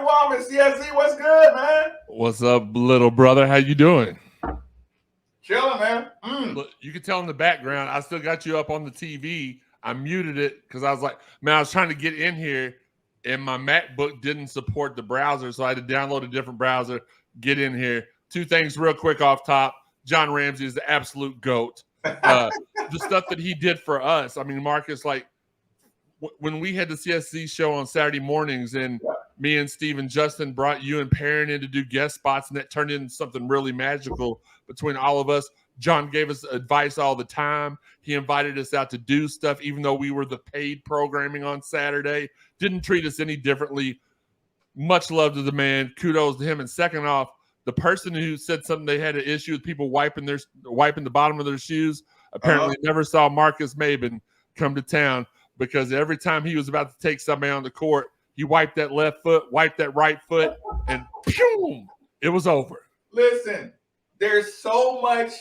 Wahman, CSC, what's good, man? What's up, little brother? How you doing? Chilling, man. Look, you can tell in the background, I still got you up on the TV. I muted it because I was like, man, I was trying to get in here, and my MacBook didn't support the browser, so I had to download a different browser, get in here. Two things real quick off top. John Ramsey is the absolute GOAT. The stuff that he did for us. I mean, Marques, like, when we had the CSC show on Saturday mornings and me and Steve and Justin brought you and Perrin in to do guest spots, and that turned into something really magical between all of us. John gave us advice all the time. He invited us out to do stuff, even though we were the paid programming on Saturday. Didn't treat us any differently. Much love to the man. Kudos to him. And second off, the person who said something they had an issue with people wiping the bottom of their shoes apparently never saw Marques Maybin come to town, because every time he was about to take somebody on the court, he wiped that left foot, wiped that right foot, and boom, it was over. Listen, there's so much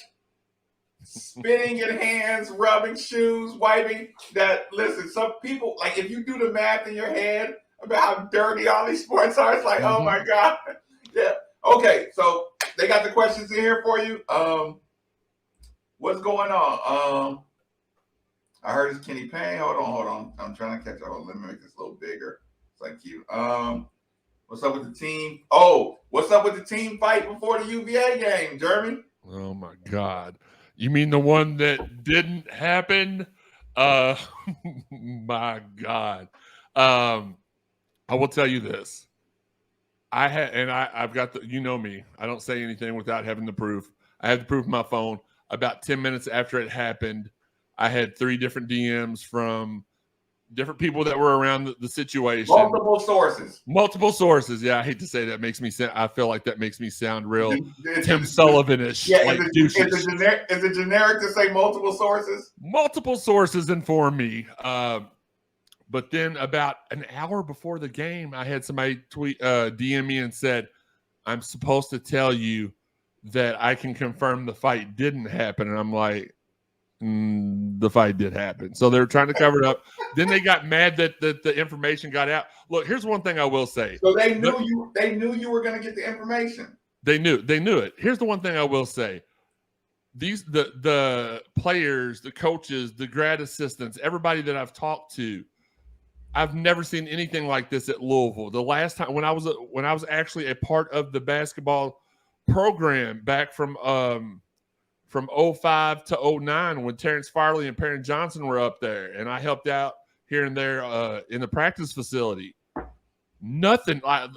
spinning in hands, rubbing shoes, wiping that, listen, some people, like, if you do the math in your head about how dirty all these sports are, it's like, oh my God. Yeah. Okay, so they got the questions in here for you. What's going on? I heard it's Kenny Payne. Hold on. I'm trying to catch up. Let me make this a little bigger. Thank you. What's up with the team? Oh, what's up with the team fight before the UVA game, Jeremy? Oh my God. You mean the one that didn't happen? My God. I will tell you this. I've got the, you know me. I don't say anything without having the proof. I have the proof on my phone. About 10 minutes after it happened, I had 3 different DMs from different people that were around the situation. Multiple sources. Yeah, I hate to say that. I feel like that makes me sound real Tim Sullivan-ish. Yeah, like is it generic to say multiple sources? Multiple sources inform me. But then about an hour before the game, I had somebody DM me and said, I'm supposed to tell you that I can confirm the fight didn't happen. And I'm like, the fight did happen. So they were trying to cover it up. Then they got mad that the information got out. Look, here's one thing I will say. So they knew you were going to get the information. They knew it. Here's the one thing I will say. The players, the coaches, the grad assistants, everybody that I've talked to, I've never seen anything like this at Louisville. The last time when I was actually a part of the basketball program back from 05 to 09 when Terrence Farley and Perrin Johnson were up there, and I helped out here and there in the practice facility. Nothing. I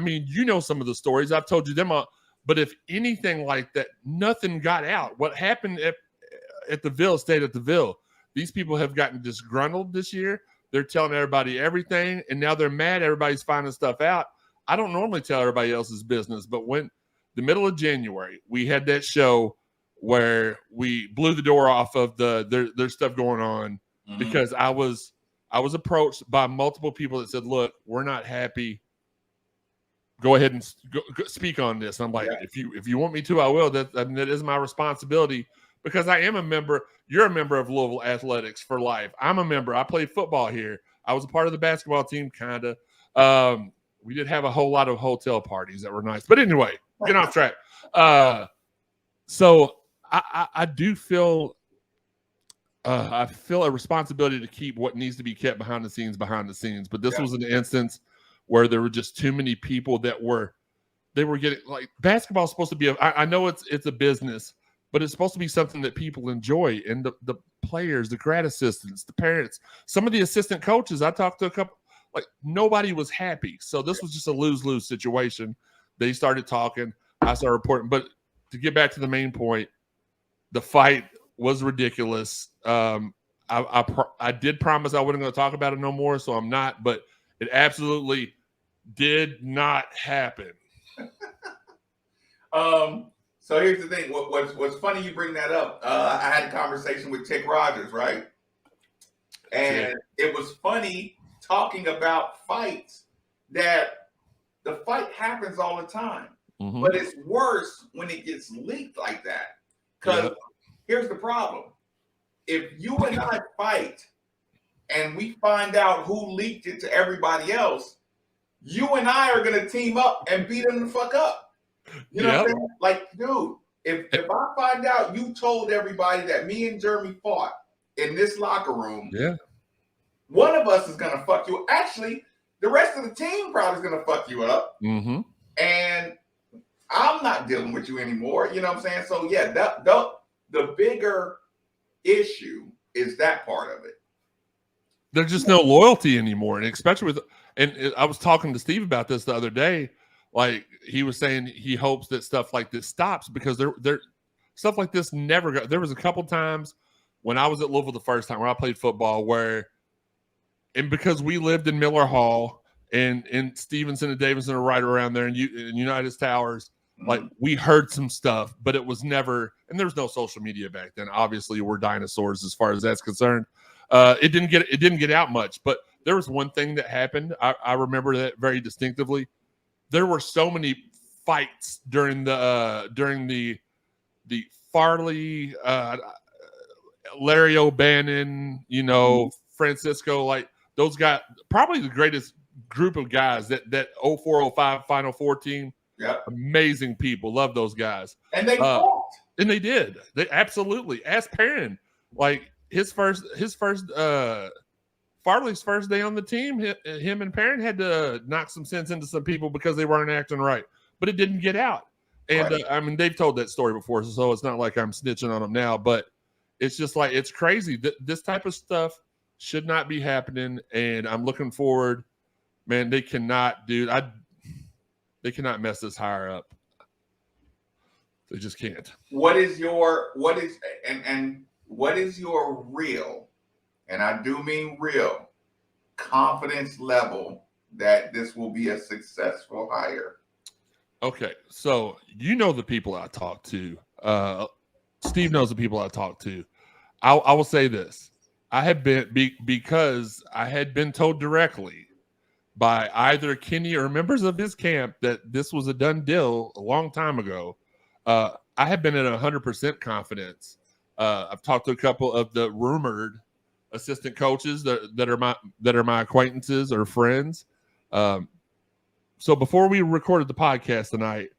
mean, you know some of the stories. I've told you them all. But if anything like that, nothing got out. What happened at the Ville stayed at the Ville. These people have gotten disgruntled this year. They're telling everybody everything, and now they're mad. Everybody's finding stuff out. I don't normally tell everybody else's business, but when the middle of January, we had that show where we blew the door off of their stuff going on because I was approached by multiple people that said, look, we're not happy. Go ahead and go speak on this. And I'm like, if you want me to, I will. That is my responsibility because I am a member. You're a member of Louisville Athletics for life. I'm a member. I played football here. I was a part of the basketball team, kind of. We did have a whole lot of hotel parties that were nice. But anyway, get off track. So I do feel I feel a responsibility to keep what needs to be kept behind the scenes. But this was an instance where there were just too many people that were getting, like, basketball is supposed to be I know it's a business, but it's supposed to be something that people enjoy. And the players, the grad assistants, the parents, some of the assistant coaches, I talked to a couple, like, nobody was happy. So this was just a lose-lose situation. They started talking. I started reporting. But to get back to the main point, the fight was ridiculous. I did promise I wasn't going to talk about it no more, so I'm not. But it absolutely did not happen. So here's the thing. What's funny you bring that up. I had a conversation with Tick Rogers, right? And it was funny talking about fights that the fight happens all the time. But it's worse when it gets leaked like that. Because here's the problem. If you and I fight and we find out who leaked it to everybody else, you and I are gonna team up and beat them the fuck up. You know what I'm saying? Like, dude, if I find out you told everybody that me and Jeremy fought in this locker room, one of us is gonna fuck you. Actually, the rest of the team probably is gonna fuck you up. Mm-hmm. And I'm not dealing with you anymore. You know what I'm saying? So yeah, the bigger issue is that part of it. There's just no loyalty anymore, and especially with. And I was talking to Steve about this the other day. Like, he was saying he hopes that stuff like this stops, because there stuff like this never got. There was a couple times when I was at Louisville the first time when I played football and because we lived in Miller Hall and Stevenson and Davidson are right around there in United Towers, like, we heard some stuff, but it was never, and there was no social media back then. Obviously, we're dinosaurs as far as that's concerned. It didn't get out much, but there was one thing that happened. I remember that very distinctively. There were so many fights during the Farley, Larry O'Bannon, Francisco, like, those guys, probably the greatest group of guys, that 04-05 Final Four team. Yep. Amazing people. Love those guys. And they fought. And they did. They absolutely. Ask Perrin. Like, his first Farley's first day on the team, him and Perrin had to knock some sense into some people because they weren't acting right. But it didn't get out. And right. I mean, they've told that story before, so it's not like I'm snitching on them now, but it's just like, it's crazy. This type of stuff should not be happening, and I'm looking forward. Man, they cannot, dude. They cannot mess this hire up. They just can't. What is your real, and I do mean real, confidence level that this will be a successful hire? Okay, so the people I talk to. Steve knows the people I talk to. I will say this. I have been, because I had been told directly by either Kenny or members of his camp that this was a done deal a long time ago. I have been at 100% confidence. I've talked to a couple of the rumored assistant coaches that are my acquaintances or friends. So before we recorded the podcast tonight,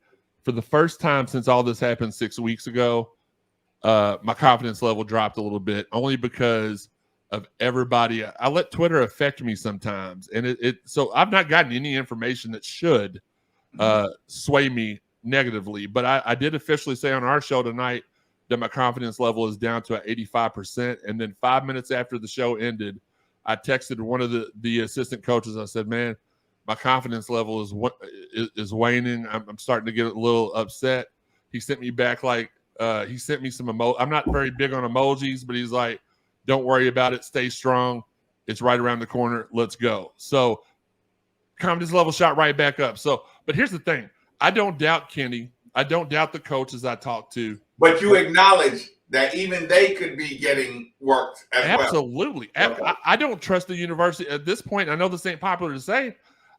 for the first time since all this happened 6 weeks ago, my confidence level dropped a little bit, only because of everybody. I let Twitter affect me sometimes, and so I've not gotten any information that should sway me negatively. But I did officially say on our show tonight that my confidence level is down to 85%. And then 5 minutes after the show ended, I texted one of the assistant coaches. I said, "Man, my confidence level is waning. I'm starting to get a little upset." He sent me back he sent me some emoji. I'm not very big on emojis, but he's like, "Don't worry about it. Stay strong. It's right around the corner. Let's go." So confidence level shot right back up. So, but here's the thing. I don't doubt Kenny. I don't doubt the coaches I talk to. But you acknowledge that even they could be getting worked as well. Absolutely. Okay. I don't trust the university at this point. I know this ain't popular to say.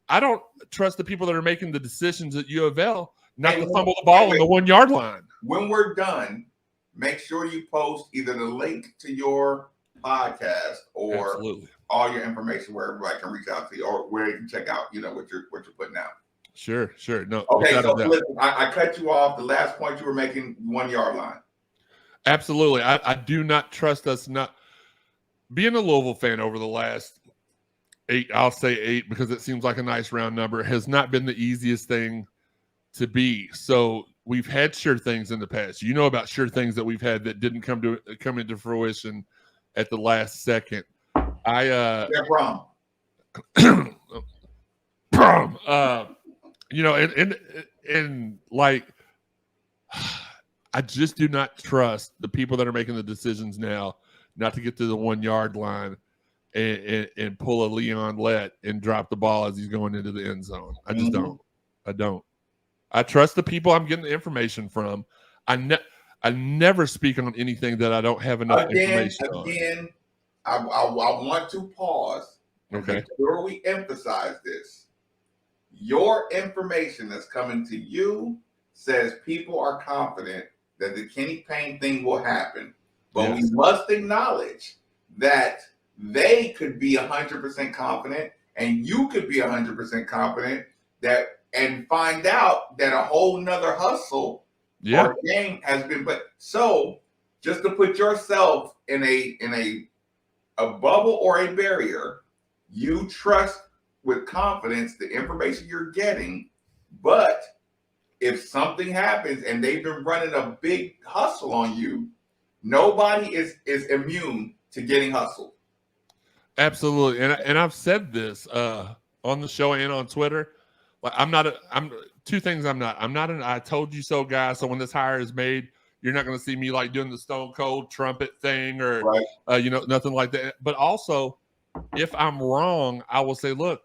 I don't trust the people that are making the decisions at UofL not to fumble the ball on the 1 yard line. When we're done, make sure you post either the link to your podcast or Absolutely. all your information where everybody can reach out to you, or where you can check out, what you're putting out. Sure. No. Okay, so listen, I cut you off. The last point you were making, 1 yard line. Absolutely. I do not trust us not being a Louisville fan over the last 8. I'll say 8 because it seems like a nice round number. Has not been the easiest thing to be. So we've had sure things in the past. You know about sure things that we've had that didn't come into fruition at the last second. They're prom. Prom. And like, I just do not trust the people that are making the decisions now not to get to the 1 yard line and pull a Leon Lett and drop the ball as he's going into the end zone. I just don't. I don't. I trust the people I'm getting the information from. I never speak on anything that I don't have enough information on. Again, I want to pause. Okay. Make sure we emphasize this. Your information that's coming to you says people are confident that the Kenny Payne thing will happen. But we must acknowledge that they could be 100% confident and you could be 100% confident that and find out that a whole nother hustle or game has been put. So just to put yourself in a bubble or a barrier, you trust with confidence the information you're getting, but if something happens and they've been running a big hustle on you, nobody is immune to getting hustled. Absolutely. And I've said this on the show and on Twitter. Like I'm two things I'm not. I'm not an I told you so guy. So when this hire is made, you're not going to see me like doing the Stone Cold trumpet thing or nothing like that. But also, if I'm wrong, I will say, look,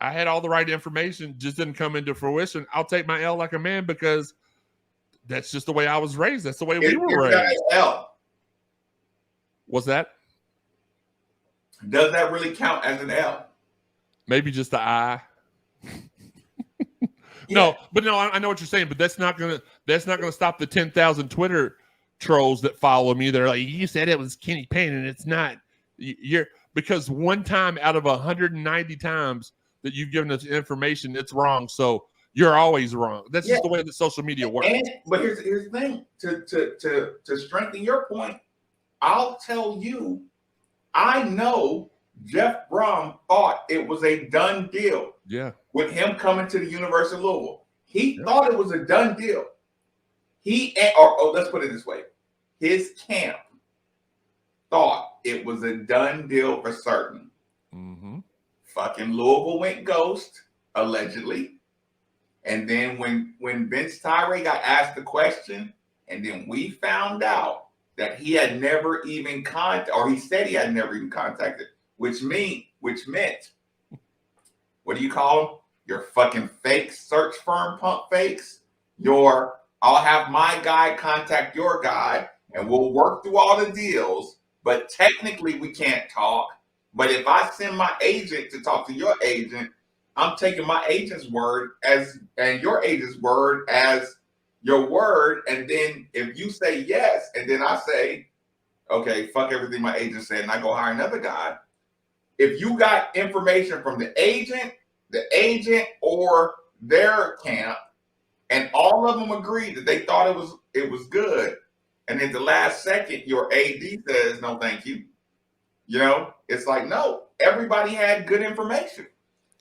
I had all the right information, just didn't come into fruition. I'll take my L like a man because that's just the way I was raised. That's the way we were raised. L. What's that? Does that really count as an L? Maybe just the I. No, I know what you're saying, but that's not gonna stop the 10,000 Twitter trolls that follow me. They're like, you said it was Kenny Payne, and it's not. Because one time out of 190 times that you've given us information, it's wrong. So you're always wrong. That's just the way that social media works. But here's the thing: to strengthen your point, I'll tell you, I know Jeff Brom thought it was a done deal. Yeah. With him coming to the University of Louisville, he thought it was a done deal. Let's put it this way: his camp thought it was a done deal for certain. Mm-hmm. Fucking Louisville went ghost, allegedly. And then when Vince Tyree got asked the question, and then we found out that he had never even he said he had never even contacted, which meant, what do you call them? Your fucking fake search firm pump fakes. I'll have my guy contact your guy, and we'll work through all the deals. But technically, we can't talk. But if I send my agent to talk to your agent, I'm taking my agent's word and your agent's word as your word. And then if you say yes, and then I say, okay, fuck everything my agent said, and I go hire another guy. If you got information from the agent or their camp, and all of them agreed that they thought it was good, and at the last second, your AD says, no, thank you. It's like, no, everybody had good information.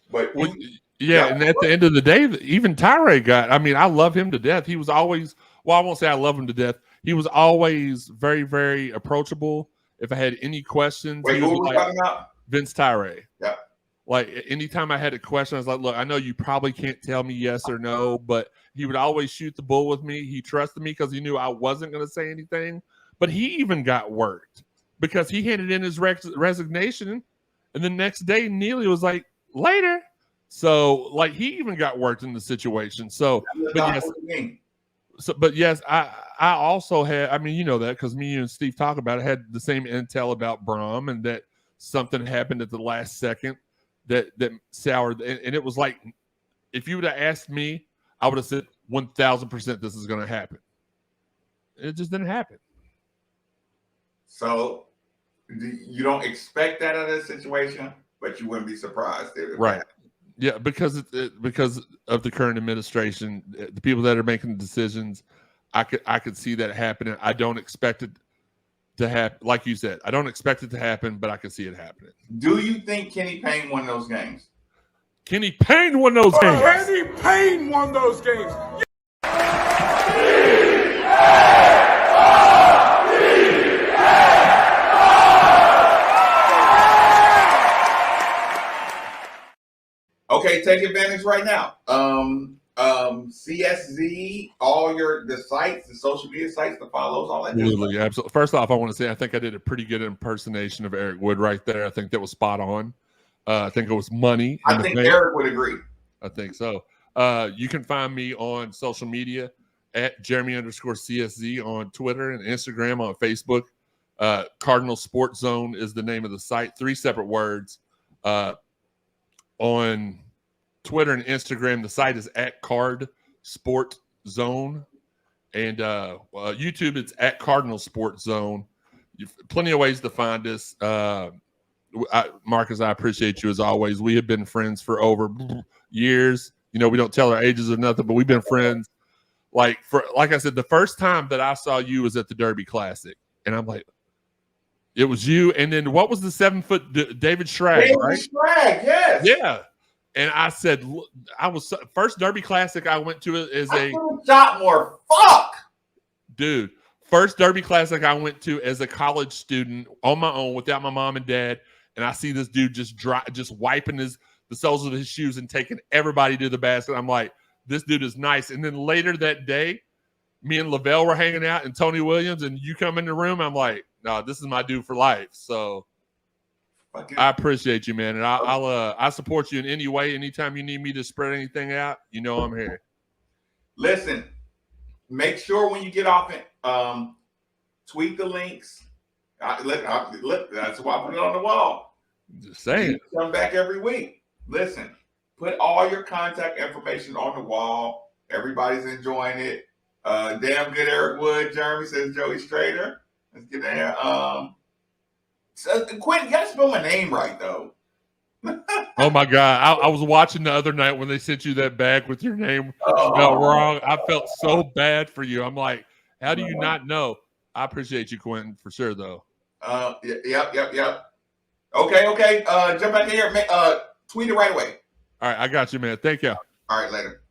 But and at the end of the day, even Tyree I love him to death. He was always, I won't say I love him to death. He was always very, very approachable. If I had any questions, who were we talking about? Vince Tyree. Yeah. Like anytime I had a question, I was like, look, I know you probably can't tell me yes or no, but he would always shoot the bull with me. He trusted me because he knew I wasn't going to say anything. But he even got worked because he handed in his resignation, and the next day Neely was like, later. So like he even got worked in the situation. So but yes, I also had, you know that because me and Steve talk about it, had the same intel about Brom, and that something happened at the last second that soured, and it was like, if you would have asked me, I would have said 1,000% this is going to happen. It just didn't happen. So you don't expect that out of this situation, but you wouldn't be surprised. Right. Yeah, because of the current administration, the people that are making the decisions, I could see that happening. I don't expect it to happen. Like you said, I don't expect it to happen, but I can see it happening. Do you think Kenny Payne won those games? Kenny Payne won those games. Kenny Payne won those games. Okay, take advantage right now. CSZ, all the sites, the social media sites, the follows, all that. Absolutely, absolutely. First off, I want to say I think I did a pretty good impersonation of Eric Wood right there. I think that was spot on. I think it was money. I think Eric would agree. I think so. You can find me on social media at Jeremy_CSZ on Twitter and Instagram, on Facebook. Cardinal Sports Zone is the name of the site. 3 separate words. On Twitter and Instagram, the site is at Card Sport Zone, and YouTube, it's at Cardinal Sports Zone. Plenty of ways to find us. Marcus, I appreciate you as always. We have been friends for over years. You know, we don't tell our ages or nothing, but we've been friends. Like I said, the first time that I saw you was at the Derby Classic, and I'm like, it was you. And then what was the 7-foot David Schrag, David right? Schrag, yes. Yeah. And I said, I was first Derby Classic I went to as a shot more. Fuck, dude. First Derby Classic I went to as a college student on my own without my mom and dad, and I see this dude just wiping the soles of his shoes and taking everybody to the basket. I'm like, this dude is nice. And then later that day, me and Lavelle were hanging out, and Tony Williams, and you come in the room. I'm like, no, this is my dude for life. So I appreciate you, man, and I support you in any way. Anytime you need me to spread anything out, you know I'm here. Listen, make sure when you get off it, tweet the links. Look, that's why I put it on the wall. Just saying. Come back every week. Listen, put all your contact information on the wall. Everybody's enjoying it. Damn good, Eric Wood. Jeremy says Joey Strader. Let's get there. So, Quentin, you gotta spell my name right though. Oh my God. I was watching the other night when they sent you that bag with your name spelled wrong. I felt so bad for you. I'm like, how do you not know? I appreciate you, Quentin, for sure though. Yep. Okay. Jump back in here. Tweet it right away. All right, I got you, man. Thank you. All right, later.